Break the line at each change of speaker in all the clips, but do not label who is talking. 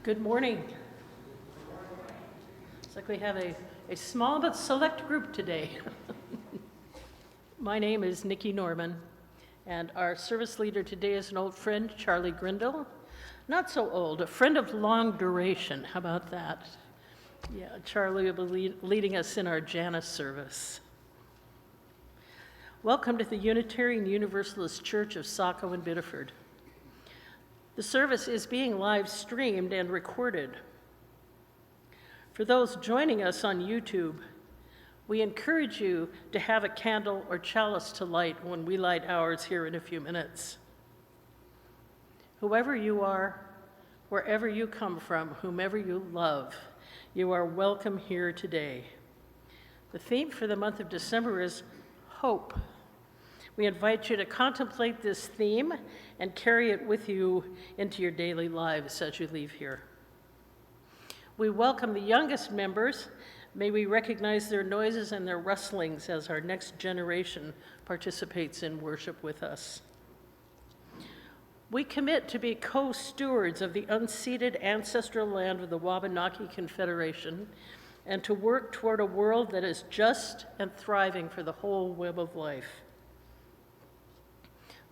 Good morning. It's like we have a small but select group today. My name is Nikki Norman, and our service leader today is an old friend, Charlie Grindle. Not so old, a friend of long duration. How about that? Yeah, Charlie will be leading us in our Janus service. Welcome to the Unitarian Universalist Church of Saco and Biddeford. The service is being live streamed and recorded. For those joining us on YouTube, we encourage you to have a candle or chalice to light when we light ours here in a few minutes. Whoever you are, wherever you come from, whomever you love, you are welcome here today. The theme for the month of December is hope. We invite you to contemplate this theme and carry it with you into your daily lives as you leave here. We welcome the youngest members. May we recognize their noises and their rustlings as our next generation participates in worship with us. We commit to be co-stewards of the unceded ancestral land of the Wabanaki Confederation and to work toward a world that is just and thriving for the whole web of life.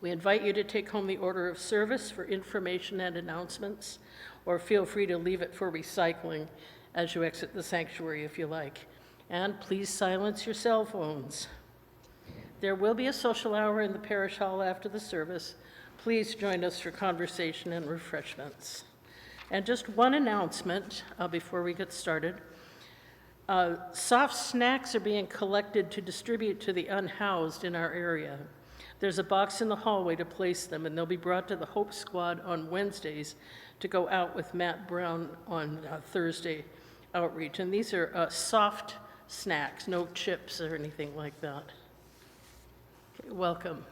We invite you to take home the order of service for information and announcements, or feel free to leave it for recycling as you exit the sanctuary if you like. And please silence your cell phones. There will be a social hour in the parish hall after the service. Please join us for conversation and refreshments. And just one announcement before we get started. Soft snacks are being collected to distribute to the unhoused in our area. There's a box in the hallway to place them, and they'll be brought to the Hope Squad on Wednesdays to go out with Matt Brown on Thursday outreach. And these are soft snacks, no chips or anything like that. Okay, welcome.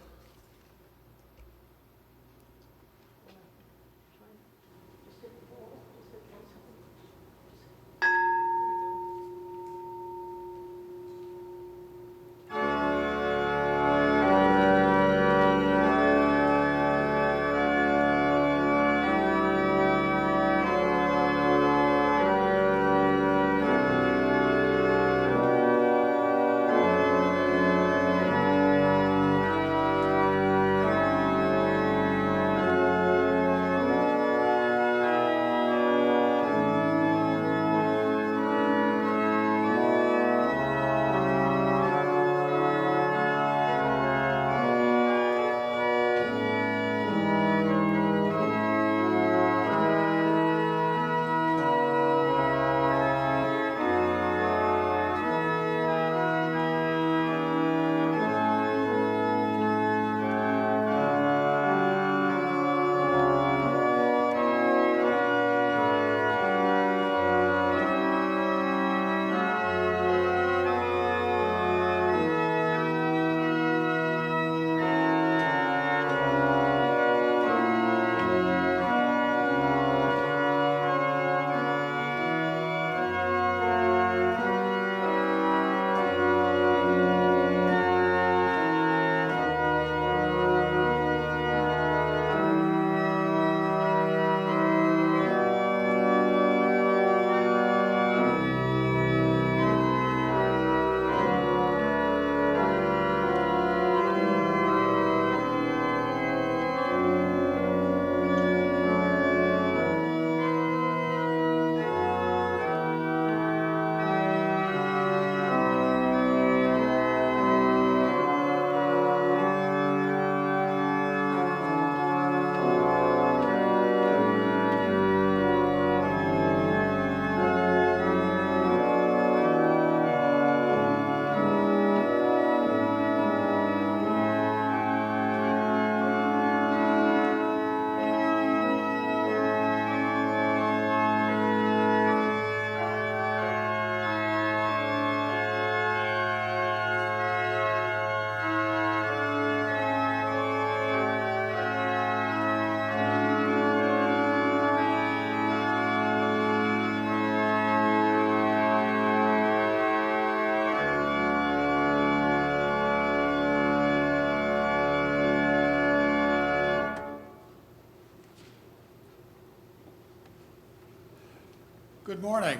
Good morning.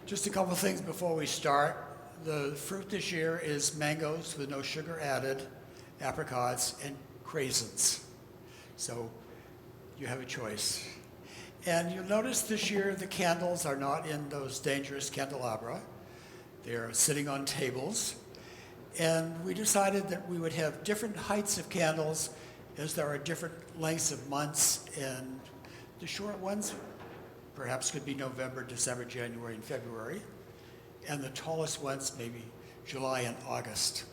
Just a couple of things before we start. The fruit this year is mangoes with no sugar added, apricots, and craisins. So you have a choice. And you'll notice this year the candles are not in those dangerous candelabra. They're sitting on tables. And we decided that we would have different heights of candles as there are different lengths of months, and the short ones perhaps could be November, December, January, and February, and the tallest ones maybe July and August,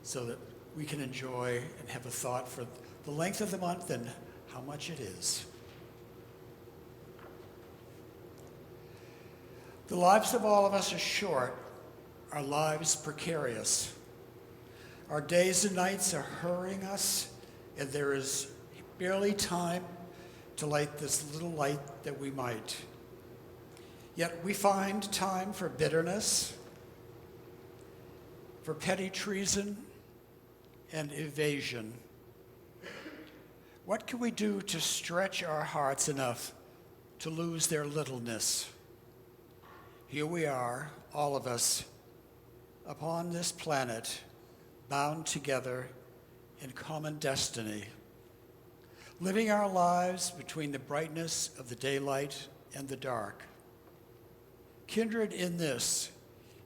so that we can enjoy and have a thought for the length of the month and how much it is. The lives of all of us are short, our lives precarious. Our days and nights are hurrying us, and there is barely time to light this little light that we might. Yet we find time for bitterness, for petty treason, and evasion. What can we do to stretch our hearts enough to lose their littleness? Here we are, all of us, upon this planet, bound together in common destiny, living our lives between the brightness of the daylight and the dark. Kindred in this,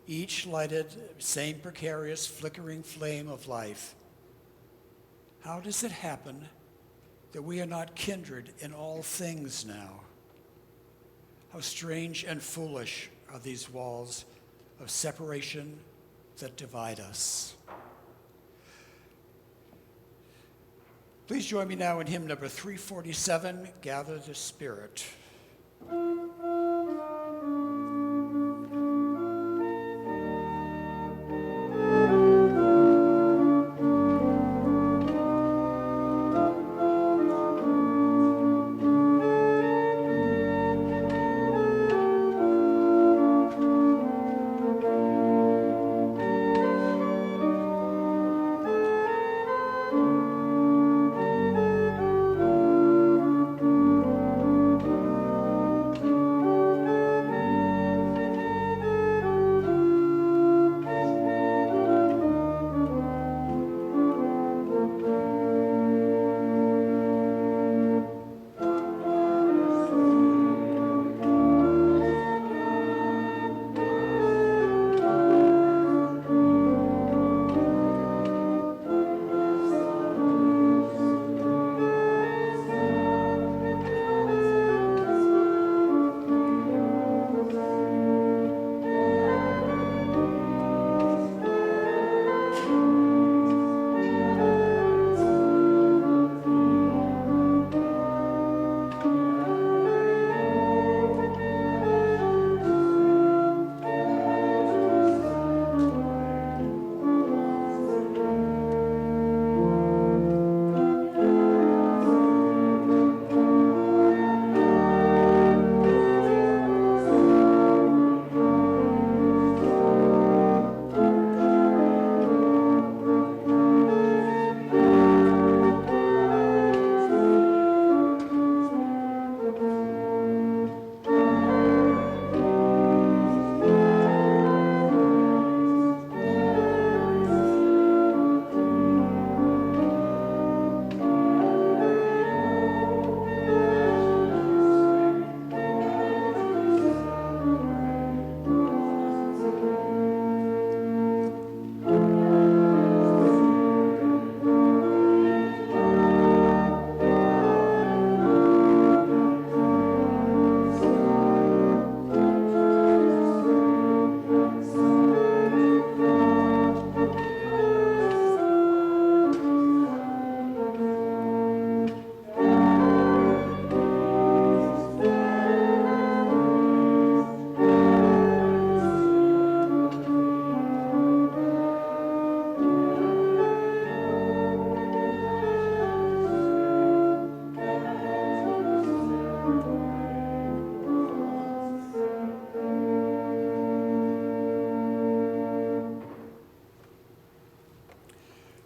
each lighted same precarious flickering flame of life. How does it happen that we are not kindred in all things now? How strange and foolish are these walls of separation that divide us. Please join me now in hymn number 347, Gather the Spirit.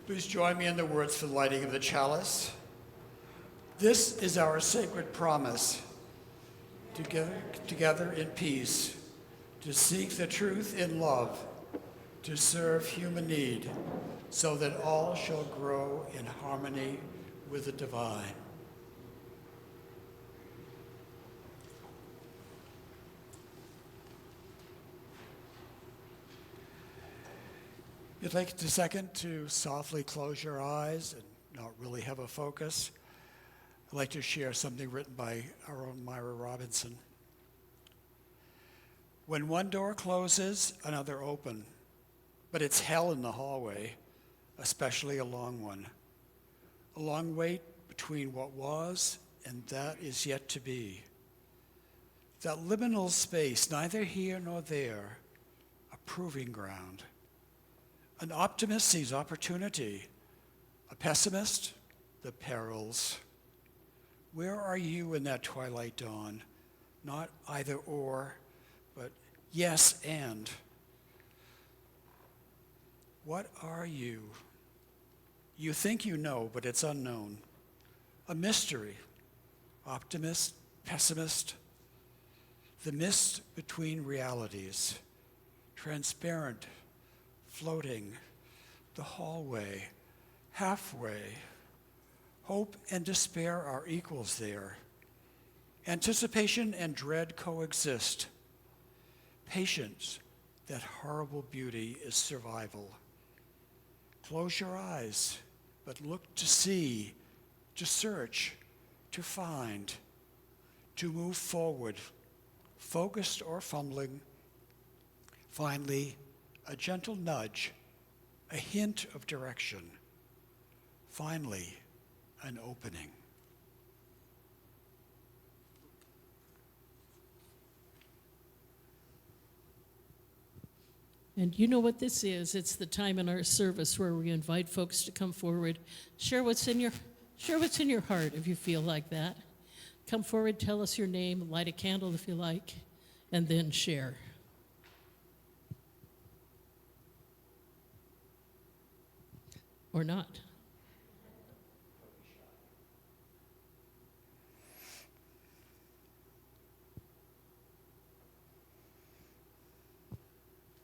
Please join me in the words for the lighting of the chalice. This is our sacred promise, together in peace, to seek the truth in love, to serve human need, so that all shall grow in harmony with the divine. You'd like a second to softly close your eyes and not really have a focus. I'd like to share something written by our own Myra Robinson. When one door closes, another open, but it's hell in the hallway, especially a long one. A long wait between what was and that is yet to be. That liminal space, neither here nor there, a proving ground. An optimist sees opportunity, a pessimist, the perils. Where are you in that twilight dawn? Not either or, but yes and. What are you? You think you know, but it's unknown. A mystery, optimist, pessimist, the mist between realities, transparent, floating, the hallway, halfway. Hope and despair are equals there. Anticipation and dread coexist. Patience, that horrible beauty, is survival. Close your eyes, but look to see, to search, to find, to move forward, focused or fumbling, Finally, a gentle nudge, a hint of direction. Finally, an opening.
And you know what this is. It's the time in our service where we invite folks to come forward, share what's in your heart if you feel like that. Come forward, tell us your name, light a candle if you like, and then share. Or not.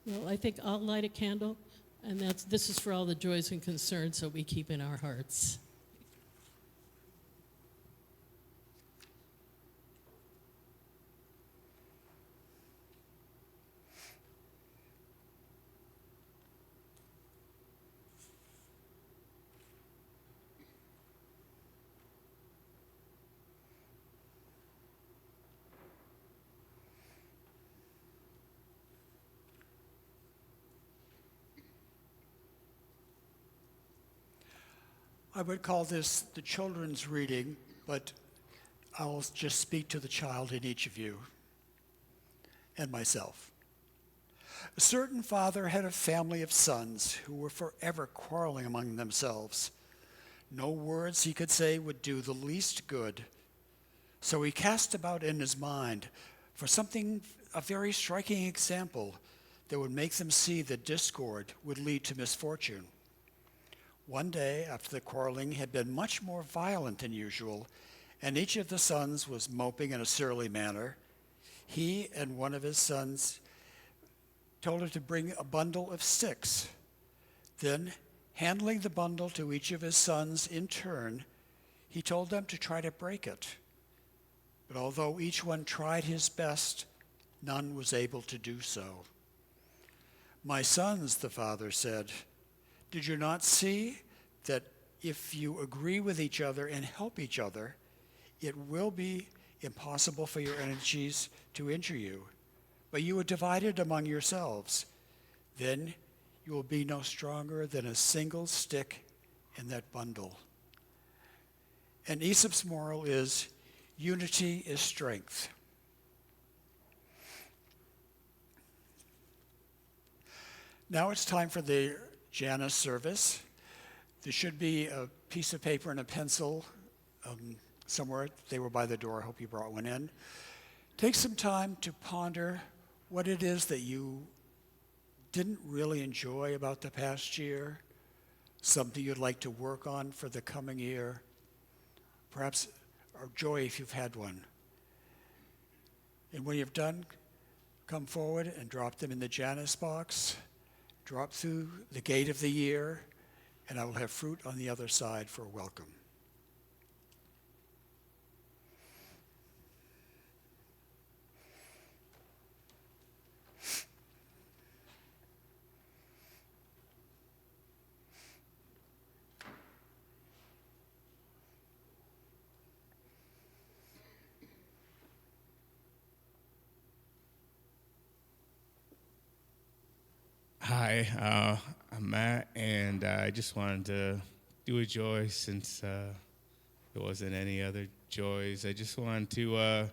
Well, I think I'll light a candle, and this is for all the joys and concerns that we keep in our hearts.
I would call this the children's reading, but I'll just speak to the child in each of you and myself. A certain father had a family of sons who were forever quarreling among themselves. No words he could say would do the least good. So he cast about in his mind for something, a very striking example that would make them see that discord would lead to misfortune. One day, after the quarreling had been much more violent than usual, and each of the sons was moping in a surly manner, he and one of his sons told him to bring a bundle of sticks. Then, handing the bundle to each of his sons in turn, he told them to try to break it. But although each one tried his best, none was able to do so. "My sons," the father said, "did you not see that if you agree with each other and help each other, it will be impossible for your enemies to injure you? But you are divided among yourselves. Then you will be no stronger than a single stick in that bundle." And Aesop's moral is, unity is strength. Now it's time for the Janus service. There should be a piece of paper and a pencil somewhere. They were by the door. I hope you brought one in. Take some time to ponder what it is that you didn't really enjoy about the past year, something you'd like to work on for the coming year, perhaps or joy if you've had one. And when you've done, come forward and drop them in the Janus box. Drop through the gate of the year, and I will have fruit on the other side for welcome.
Hi, I'm Matt, and I just wanted to do a joy since there wasn't any other joys. I just wanted to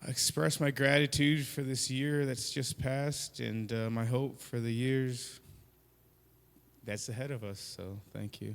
express my gratitude for this year that's just passed and my hope for the years that's ahead of us, so thank you.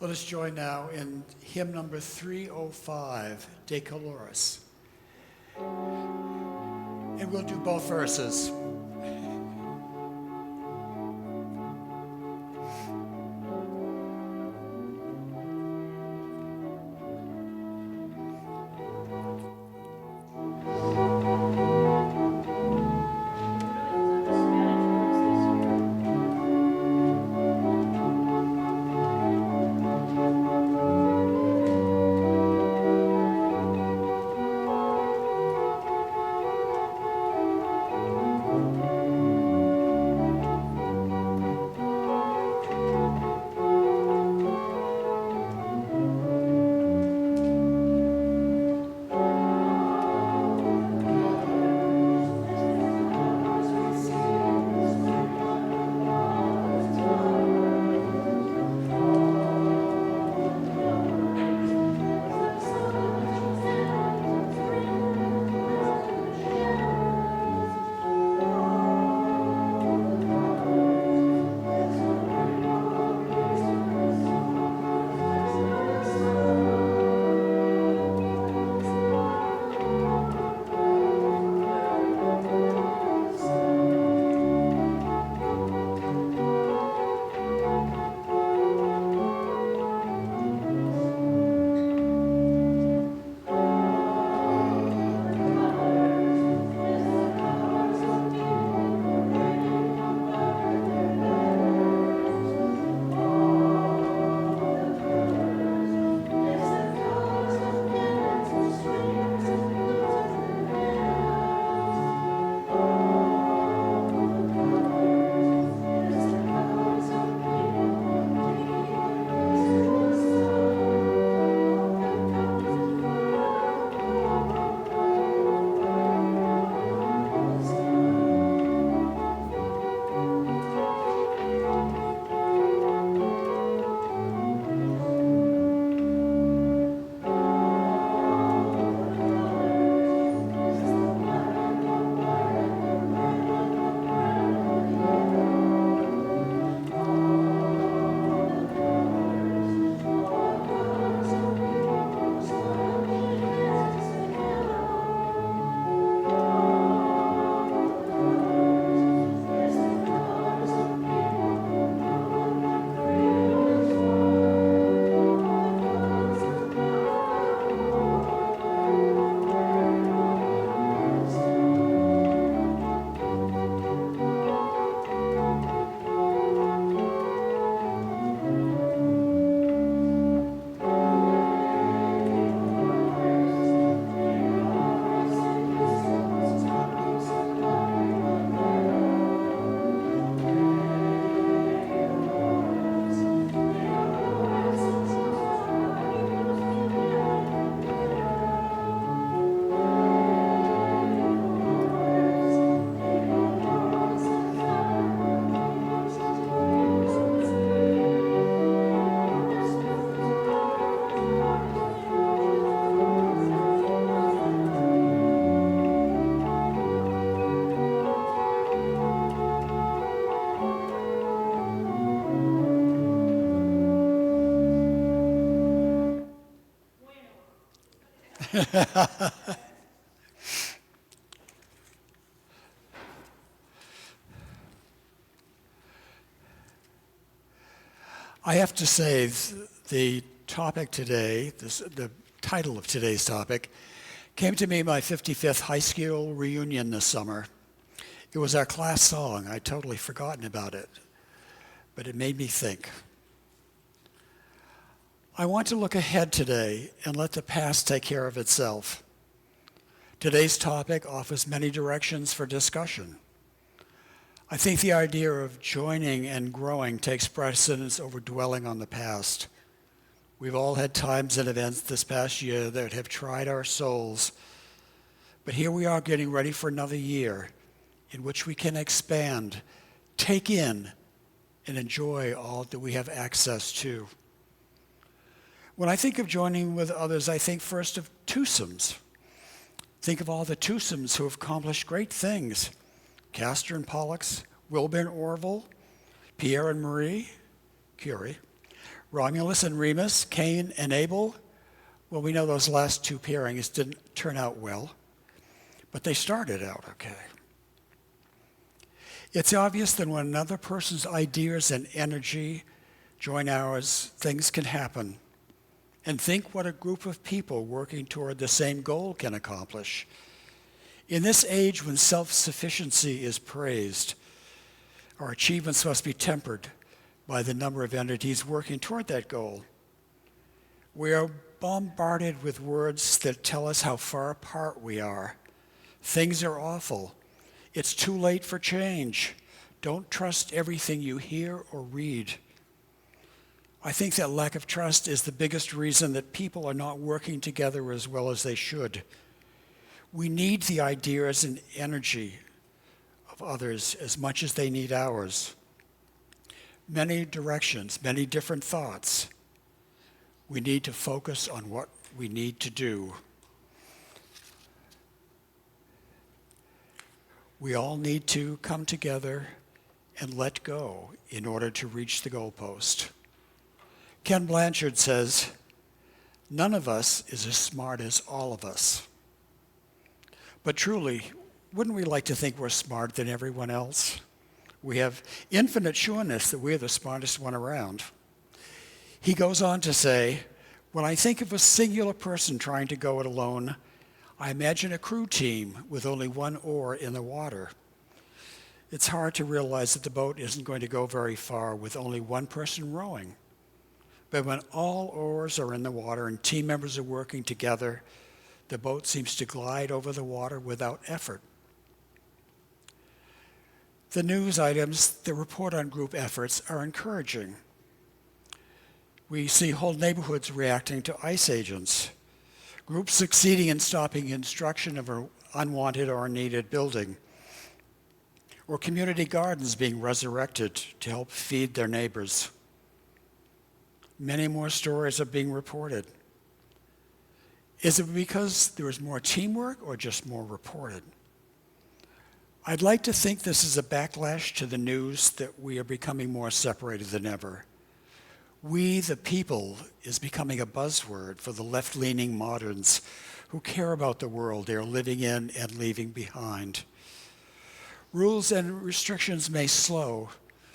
Let us join now in hymn number 305, De Caloris. And we'll do both verses. I have to say, the topic today, the title of today's topic, came to me my 55th high school reunion this summer. It was our class song. I'd totally forgotten about it, but it made me think. I want to look ahead today and let the past take care of itself. Today's topic offers many directions for discussion. I think the idea of joining and growing takes precedence over dwelling on the past. We've all had times and events this past year that have tried our souls, but here we are getting ready for another year in which we can expand, take in, and enjoy all that we have access to. When I think of joining with others, I think first of twosomes. Think of all the twosomes who have accomplished great things. Castor and Pollux, Wilbur and Orville, Pierre and Marie Curie, Romulus and Remus, Cain and Abel. Well, we know those last two pairings didn't turn out well, but they started out okay. It's obvious that when another person's ideas and energy join ours, things can happen. And think what a group of people working toward the same goal can accomplish. In this age when self-sufficiency is praised, our achievements must be tempered by the number of entities working toward that goal. We are bombarded with words that tell us how far apart we are. Things are awful. It's too late for change. Don't trust everything you hear or read. I think that lack of trust is the biggest reason that people are not working together as well as they should. We need the ideas and energy of others as much as they need ours. Many directions, many different thoughts. We need to focus on what we need to do. We all need to come together and let go in order to reach the goalpost. Ken Blanchard says, "None of us is as smart as all of us." But truly, wouldn't we like to think we're smarter than everyone else? We have infinite sureness that we're the smartest one around. He goes on to say, "When I think of a singular person trying to go it alone, I imagine a crew team with only one oar in the water. It's hard to realize that the boat isn't going to go very far with only one person rowing. But when all oars are in the water and team members are working together, the boat seems to glide over the water without effort." The news items that report on group efforts are encouraging. We see whole neighborhoods reacting to ICE agents, groups succeeding in stopping construction of an unwanted or unneeded building, or community gardens being resurrected to help feed their neighbors. Many more stories are being reported. Is it because there is more teamwork or just more reported? I'd like to think this is a backlash to the news that we are becoming more separated than ever. We, the people, is becoming a buzzword for the left-leaning moderns who care about the world they are living in and leaving behind. Rules and restrictions may slow,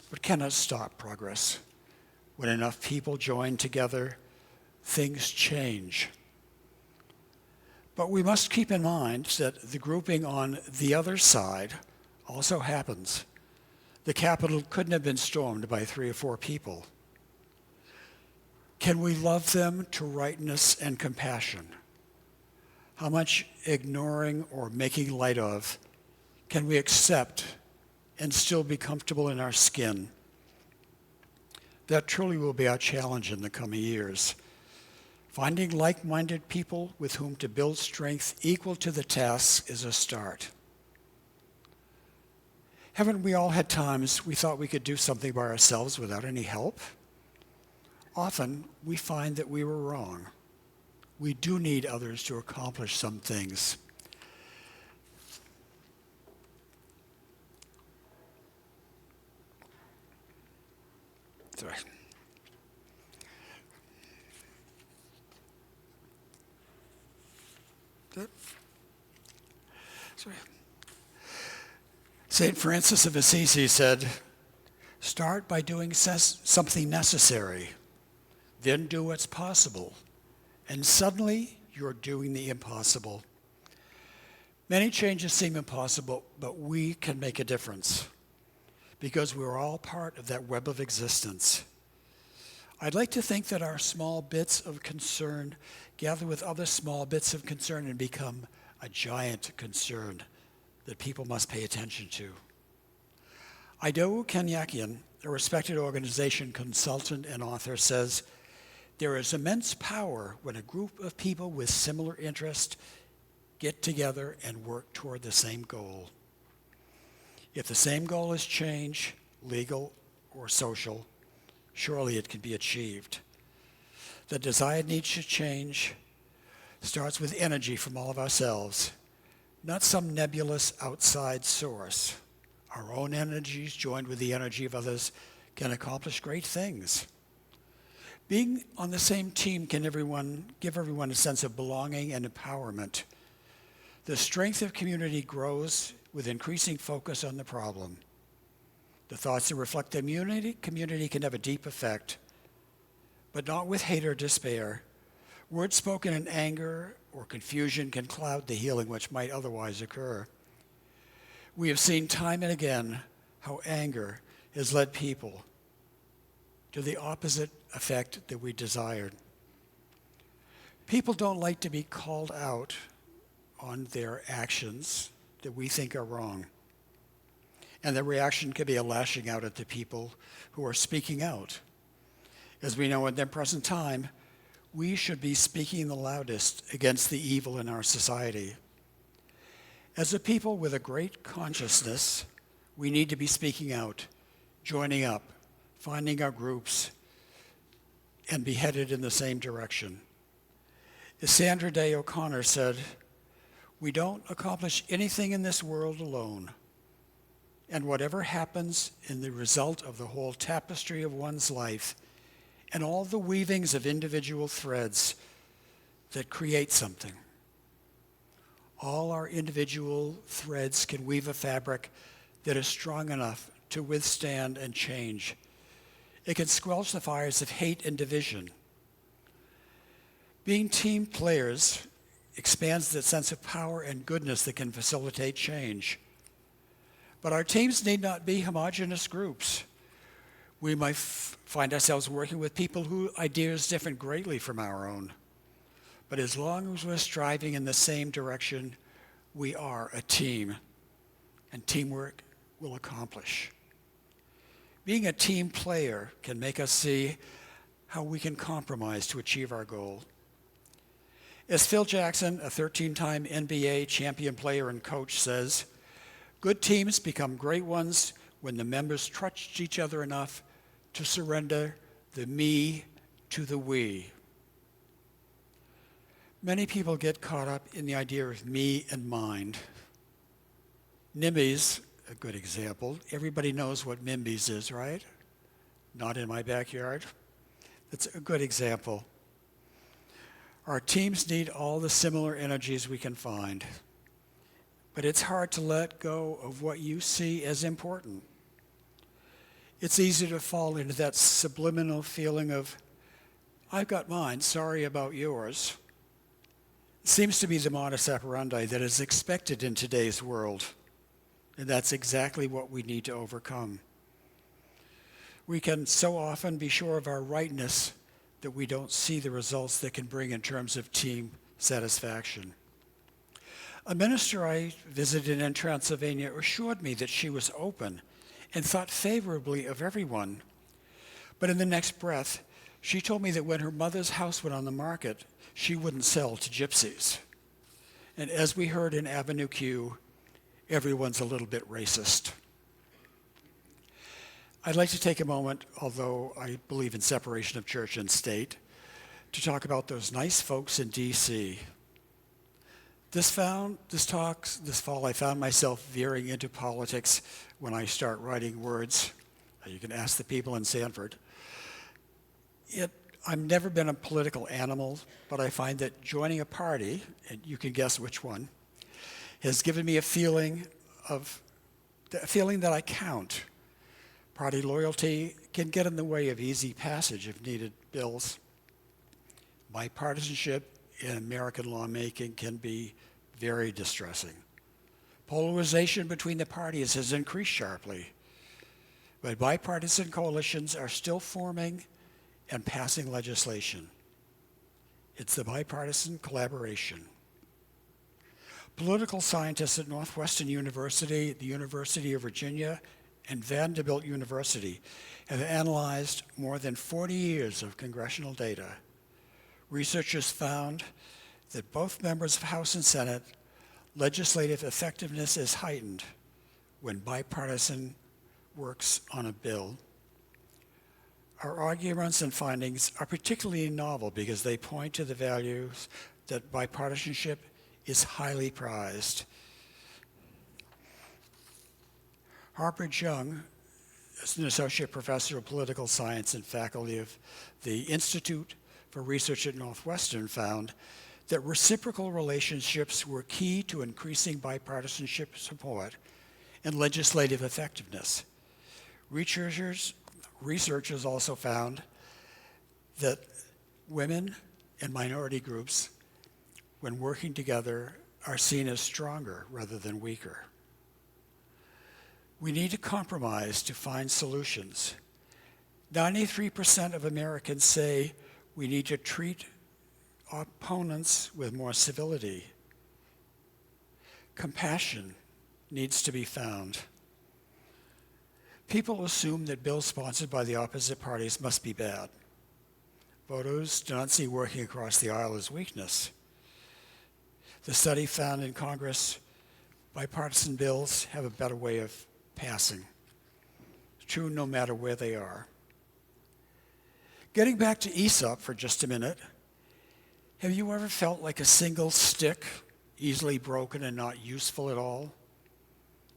but cannot stop progress. When enough people join together, things change. But we must keep in mind that the grouping on the other side also happens. The Capitol couldn't have been stormed by 3 or 4 people. Can we love them to rightness and compassion? How much ignoring or making light of can we accept and still be comfortable in our skin? That truly will be our challenge in the coming years. Finding like-minded people with whom to build strength equal to the task is a start. Haven't we all had times we thought we could do something by ourselves without any help? Often we find that we were wrong. We do need others to accomplish some things. Sorry. Sorry. St. Francis of Assisi said, start by doing something necessary, then do what's possible, and suddenly you're doing the impossible. Many changes seem impossible, but we can make a difference because we're all part of that web of existence. I'd like to think that our small bits of concern gather with other small bits of concern and become a giant concern that people must pay attention to. Idowu Kenyakian, a respected organization consultant and author, says, there is immense power when a group of people with similar interests get together and work toward the same goal. If the same goal is change, legal or social, surely it can be achieved. The desired need to change starts with energy from all of ourselves, not some nebulous outside source. Our own energies joined with the energy of others can accomplish great things. Being on the same team can give everyone a sense of belonging and empowerment. The strength of community grows with increasing focus on the problem. The thoughts that reflect the community can have a deep effect, but not with hate or despair. Words spoken in anger or confusion can cloud the healing which might otherwise occur. We have seen time and again how anger has led people to the opposite effect that we desired. People don't like to be called out on their actions that we think are wrong. And the reaction could be a lashing out at the people who are speaking out. As we know in the present time, we should be speaking the loudest against the evil in our society. As a people with a great consciousness, we need to be speaking out, joining up, finding our groups, and be headed in the same direction. As Sandra Day O'Connor said, we don't accomplish anything in this world alone. And whatever happens in the result of the whole tapestry of one's life and all the weavings of individual threads that create something, all our individual threads can weave a fabric that is strong enough to withstand and change. It can squelch the fires of hate and division. Being team players expands the sense of power and goodness that can facilitate change. But our teams need not be homogeneous groups. We might find ourselves working with people whose ideas differ greatly from our own. But as long as we're striving in the same direction, we are a team, and teamwork will accomplish. Being a team player can make us see how we can compromise to achieve our goal. As Phil Jackson, a 13-time NBA champion player and coach, says, good teams become great ones when the members trust each other enough to surrender the me to the we. Many people get caught up in the idea of me and mine. NIMBY's a good example. Everybody knows what NIMBY's is, right? Not in my backyard. That's a good example. Our teams need all the similar energies we can find. But it's hard to let go of what you see as important. It's easy to fall into that subliminal feeling of, I've got mine, sorry about yours. It seems to be the modus operandi that is expected in today's world. And that's exactly what we need to overcome. We can so often be sure of our rightness that we don't see the results that can bring in terms of team satisfaction. A minister I visited in Transylvania assured me that she was open and thought favorably of everyone. But in the next breath, she told me that when her mother's house went on the market, she wouldn't sell to gypsies. And as we heard in Avenue Q, everyone's a little bit racist. I'd like to take a moment, although I believe in separation of church and state, to talk about those nice folks in D.C. This fall, I found myself veering into politics when I start writing words. You can ask the people in Sanford. It I've never been a political animal, but I find that joining a party, and you can guess which one, has given me a feeling that I count. Party loyalty can get in the way of easy passage of needed bills. Bipartisanship in American lawmaking can be very distressing. Polarization between the parties has increased sharply, but bipartisan coalitions are still forming and passing legislation. It's the bipartisan collaboration. Political scientists at Northwestern University, the University of Virginia, and Vanderbilt University have analyzed more than 40 years of congressional data. Researchers found that both members of House and Senate legislative effectiveness is heightened when bipartisan works on a bill. Our arguments and findings are particularly novel because they point to the values that bipartisanship is highly prized. Harper Jung is an associate professor of political science and faculty of the Institute for Research at Northwestern found that reciprocal relationships were key to increasing bipartisanship support and legislative effectiveness. Researchers also found that women and minority groups, when working together, are seen as stronger rather than weaker. We need to compromise to find solutions. 93% of Americans say we need to treat opponents with more civility. Compassion needs to be found. People assume that bills sponsored by the opposite parties must be bad. Voters do not see working across the aisle as weakness. The study found in Congress, bipartisan bills have a better way of passing. It's true no matter where they are. Getting back to Aesop for just a minute, have you ever felt like a single stick, easily broken and not useful at all?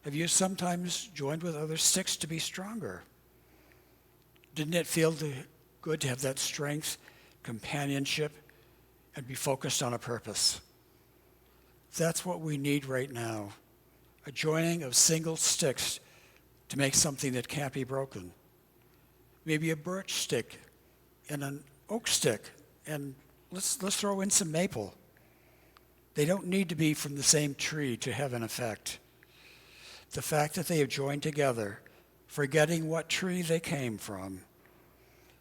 Have you sometimes joined with other sticks to be stronger? Didn't it feel good to have that strength, companionship, and be focused on a purpose? That's what we need right now, a joining of single sticks to make something that can't be broken. Maybe a birch stick and an oak stick, and let's throw in some maple. They don't need to be from the same tree to have an effect. The fact that they have joined together, forgetting what tree they came from,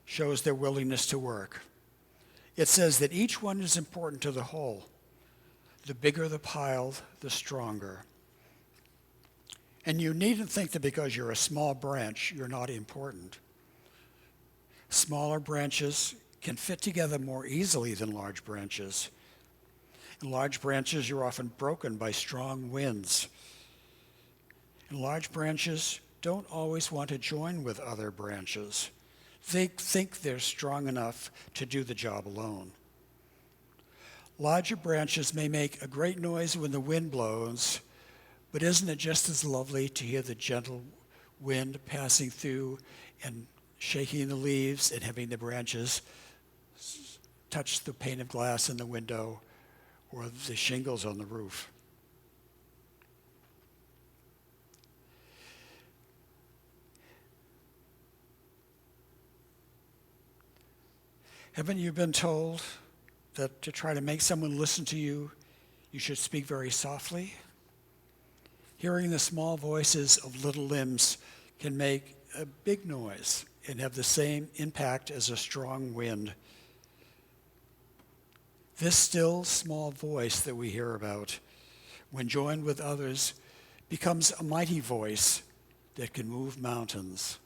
shows their willingness to work. It says that each one is important to the whole. The bigger the pile, the stronger. And you needn't think that because you're a small branch, you're not important. Smaller branches can fit together more easily than large branches. In large branches, you're often broken by strong winds. And large branches don't always want to join with other branches. They think they're strong enough to do the job alone. Larger branches may make a great noise when the wind blows, but isn't it just as lovely to hear the gentle wind passing through and shaking the leaves and having the branches touch the pane of glass in the window or the shingles on the roof? Haven't you been told that to try to make someone listen to you, you should speak very softly? Hearing the small voices of little limbs can make a big noise and have the same impact as a strong wind. This still small voice that we hear about, when joined with others, becomes a mighty voice that can move mountains,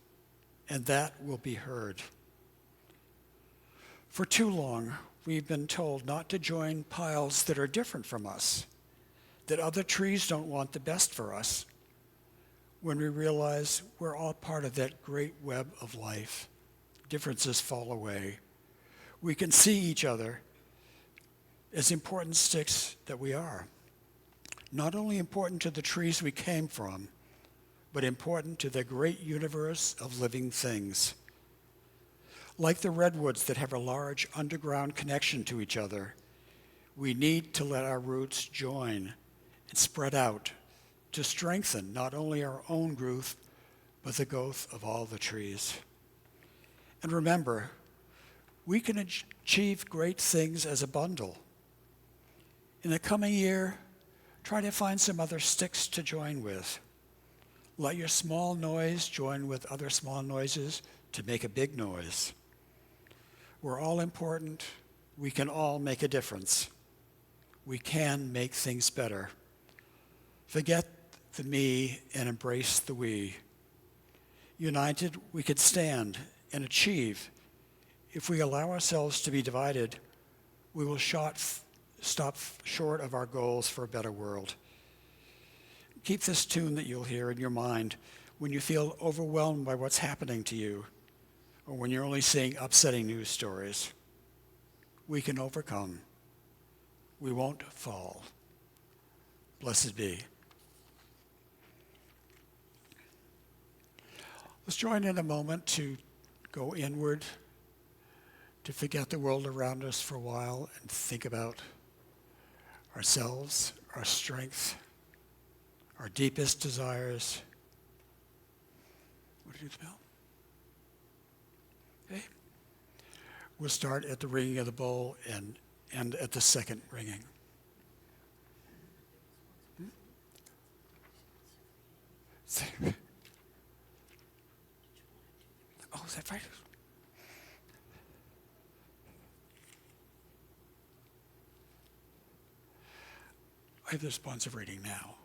and that will be heard. For too long, we've been told not to join piles that are different from us, that other trees don't want the best for us, when we realize we're all part of that great web of life. Differences fall away. We can see each other as important sticks that we are. Not only important to the trees we came from, but important to the great universe of living things. Like the redwoods that have a large underground connection to each other, we need to let our roots join and spread out to strengthen not only our own growth, but the growth of all the trees. And remember, we can achieve great things as a bundle. In the coming year, try to find some other sticks to join with. Let your small noise join with other small noises to make a big noise. We're all important. We can all make a difference. We can make things better. Forget the me and embrace the we. United, we could stand and achieve. If we allow ourselves to be divided, we will stop short of our goals for a better world. Keep this tune that you'll hear in your mind when you feel overwhelmed by what's happening to you, or when you're only seeing upsetting news stories. We can overcome. We won't fall. Blessed be. Let's join in a moment to go inward, to forget the world around us for a while and think about ourselves, our strength, our deepest desires. What did you spell? Okay. We'll start at the ringing of the bowl and end at the second ringing. Oh, is that right? I have the responsive reading now.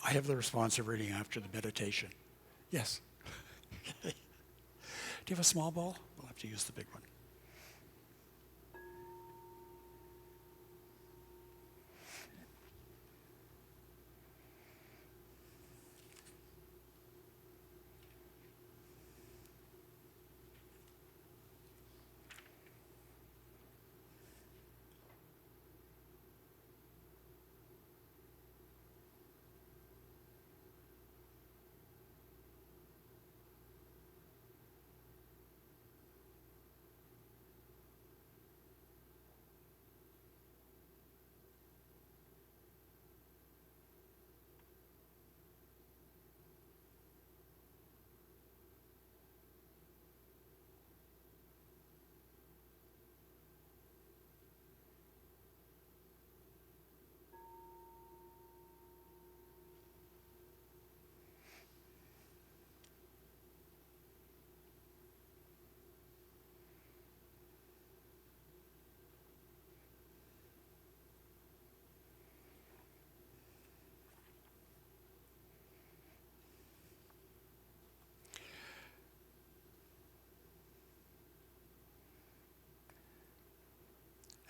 I have the responsive reading after the meditation. Yes. Do you have a small bowl? We'll have to use the big one.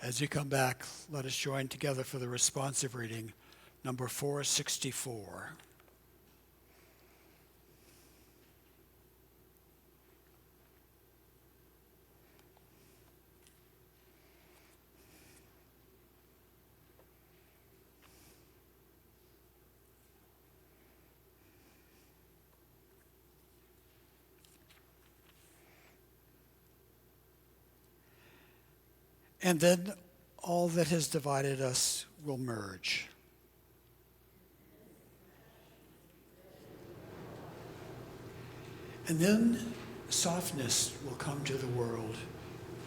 As you come back, let us join together for the responsive reading, number 464. And then all that has divided us will merge. And then softness will come to the world.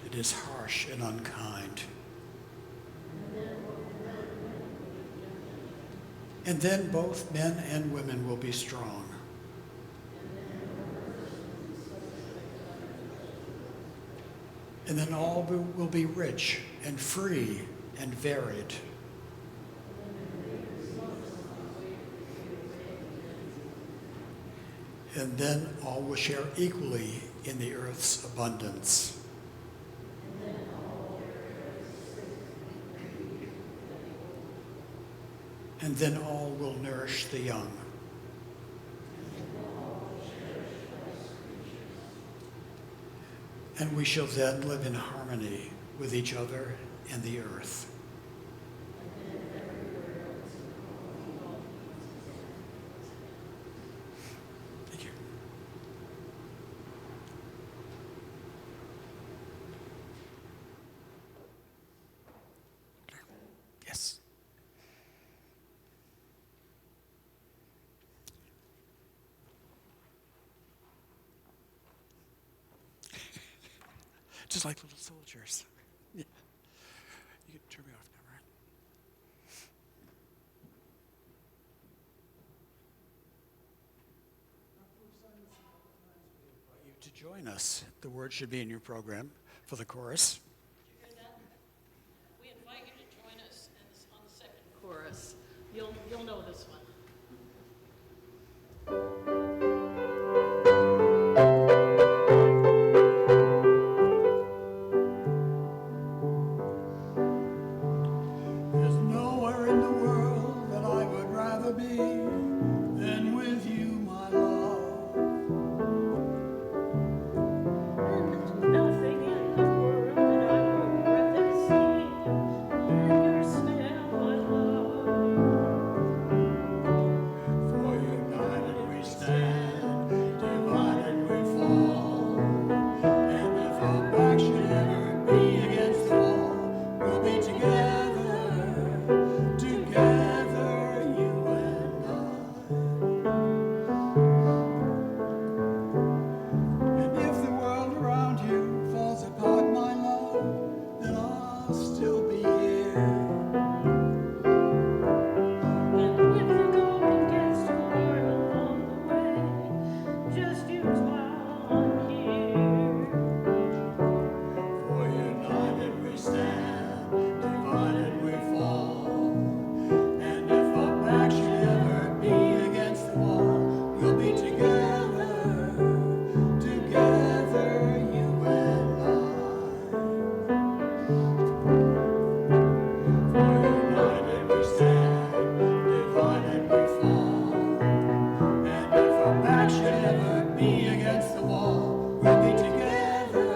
It is harsh and unkind. And then both men and women will be strong. And then all will be rich and free and varied. And then all will share equally in the earth's abundance. And then all will nourish the young. And we shall then live in harmony with each other and the earth. Thank you. just like little soldiers. Yeah. You can turn me off now, right? You to join us. The word should be in your program for the chorus.
We invite you to join us on the second chorus. You'll know this one.
There's nowhere in the world that I would rather be than with you, my love.
And nothing in the world that I would rather see than your smell, my love.
For united we stand, divided we fall. And if our back should ever be against the wall, we'll be together, together, you and I. And if the world around you falls apart, my love, then I'll still be here.
And if the going gets too hard along the way, just use while I'm here.
For united we stand, divided we fall. And if our back should ever be against the wall, we'll be together, together, you and I. For united we stand, divided we fall. And if our back should ever be against the wall, we'll be together,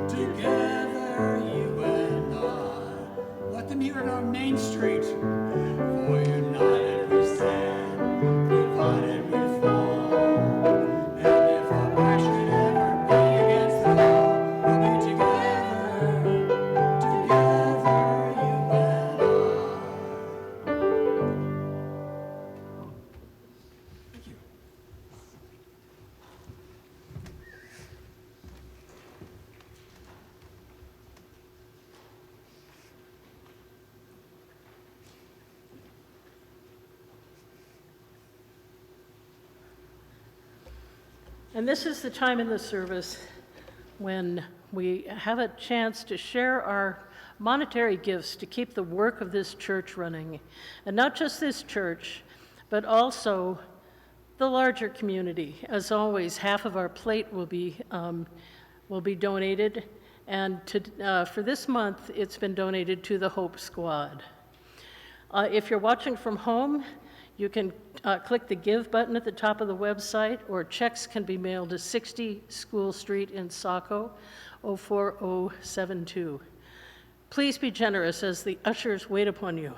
together, you and I. Let them hear it on Main Street. For united we stand, divided we fall. And if our back should ever be against the wall, we'll be together, together, you and I. Thank you.
And this is the time in the service when we have a chance to share our monetary gifts to keep the work of this church running. And not just this church, but also the larger community. As always, half of our plate will be donated. And for this month, it's been donated to the Hope Squad. If you're watching from home, you can click the Give button at the top of the website, or checks can be mailed to 60 School Street in Saco, 04072. Please be generous as the ushers wait upon you.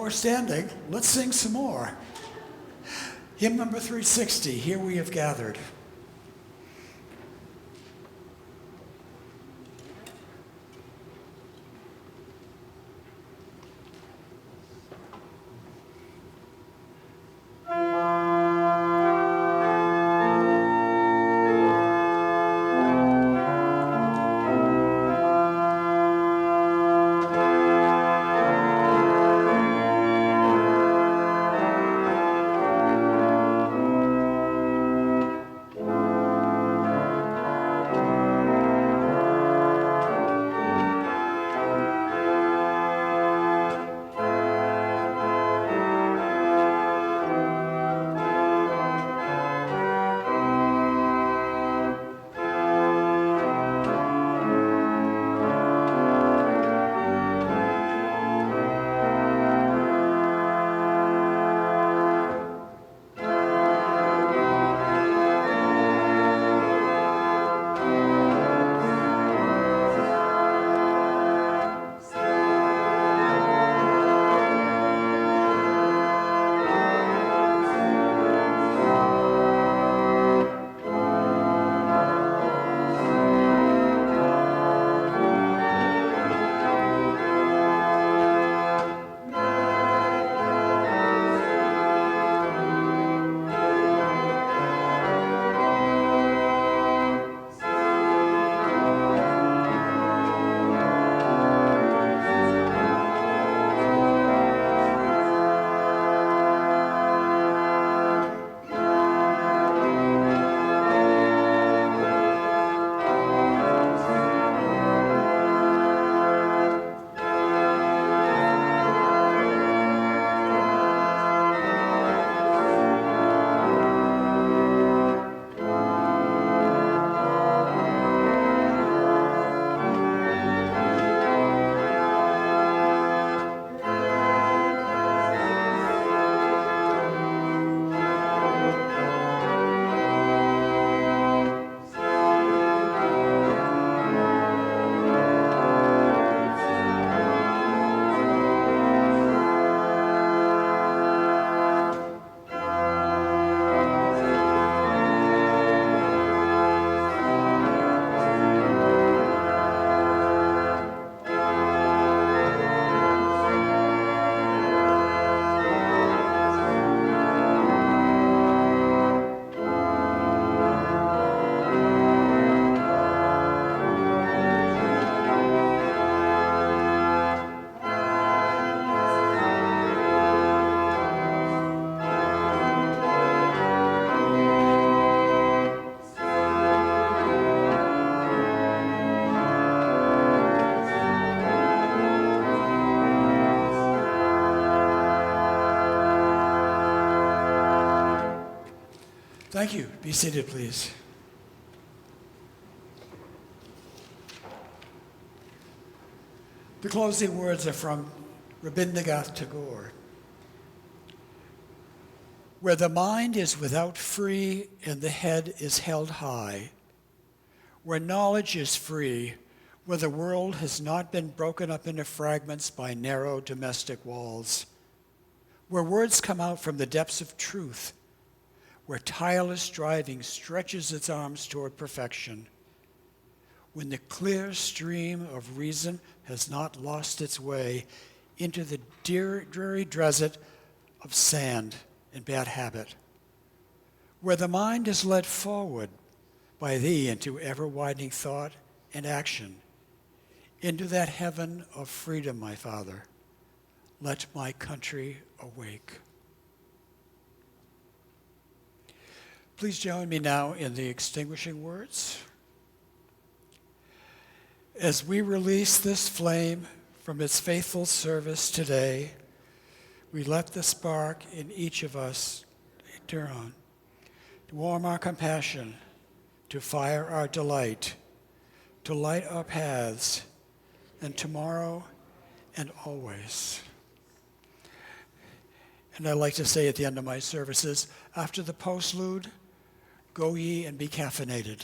we're standing, let's sing some more. Hymn number 360, Here We Have Gathered. Thank you. Be seated, please. The closing words are from Rabindranath Tagore. Where the mind is without free and the head is held high, where knowledge is free, where the world has not been broken up into fragments by narrow domestic walls, where words come out from the depths of truth, where tireless striving stretches its arms toward perfection, when the clear stream of reason has not lost its way into the dreary desert of sand and bad habit, where the mind is led forward by thee into ever-widening thought and action, into that heaven of freedom, my Father, let my country awake. Please join me now in the extinguishing words. As we release this flame from its faithful service today, we let the spark in each of us turn on, to warm our compassion, to fire our delight, to light our paths, and tomorrow and always. And I like to say at the end of my services, after the postlude, go ye and be caffeinated.